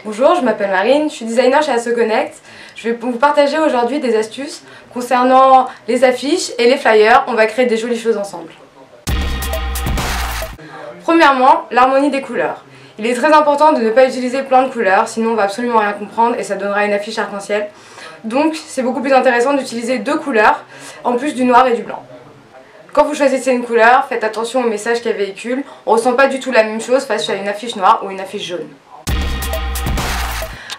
Bonjour, je m'appelle Marine, je suis designer chez ASOConnect. Je vais vous partager aujourd'hui des astuces concernant les affiches et les flyers. On va créer des jolies choses ensemble. Premièrement, l'harmonie des couleurs. Il est très important de ne pas utiliser plein de couleurs, sinon on va absolument rien comprendre et ça donnera une affiche arc-en-ciel. Donc c'est beaucoup plus intéressant d'utiliser deux couleurs, en plus du noir et du blanc. Quand vous choisissez une couleur, faites attention au message qu'elle véhicule. On ne ressent pas du tout la même chose face à une affiche noire ou une affiche jaune.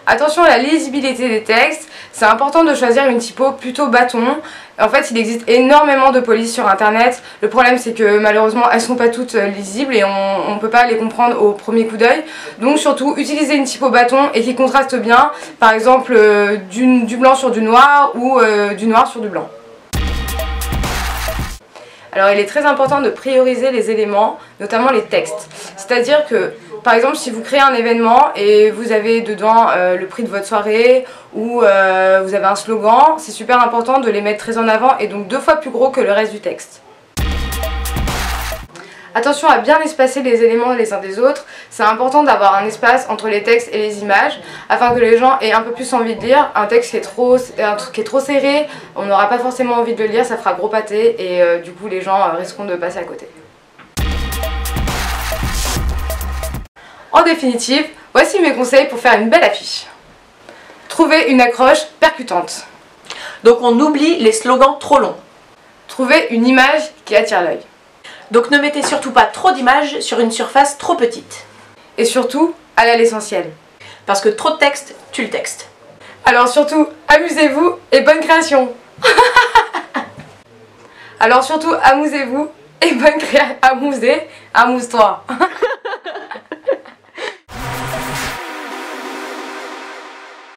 Attention à la lisibilité des textes, c'est important de choisir une typo plutôt bâton. En fait, il existe énormément de polices sur internet. Le problème, c'est que malheureusement, elles ne sont pas toutes lisibles et on ne peut pas les comprendre au premier coup d'œil. Donc surtout, utilisez une typo bâton et qui contraste bien, par exemple du blanc sur du noir ou du noir sur du blanc. Alors il est très important de prioriser les éléments, notamment les textes. C'est-à-dire que, par exemple, si vous créez un événement et vous avez dedans le prix de votre soirée ou vous avez un slogan, c'est super important de les mettre très en avant et donc 2 fois plus gros que le reste du texte. Attention à bien espacer les éléments les uns des autres. C'est important d'avoir un espace entre les textes et les images afin que les gens aient un peu plus envie de lire. Un texte qui est trop serré, on n'aura pas forcément envie de le lire, ça fera gros pâté et du coup les gens risqueront de passer à côté. En définitive, voici mes conseils pour faire une belle affiche. Trouvez une accroche percutante. Donc on oublie les slogans trop longs. Trouvez une image qui attire l'œil. Donc ne mettez surtout pas trop d'images sur une surface trop petite. Et surtout, allez à l'essentiel. Parce que trop de texte tue le texte. Alors surtout, amusez-vous et bonne création. Alors surtout, amusez-vous et bonne création. Amuse-toi.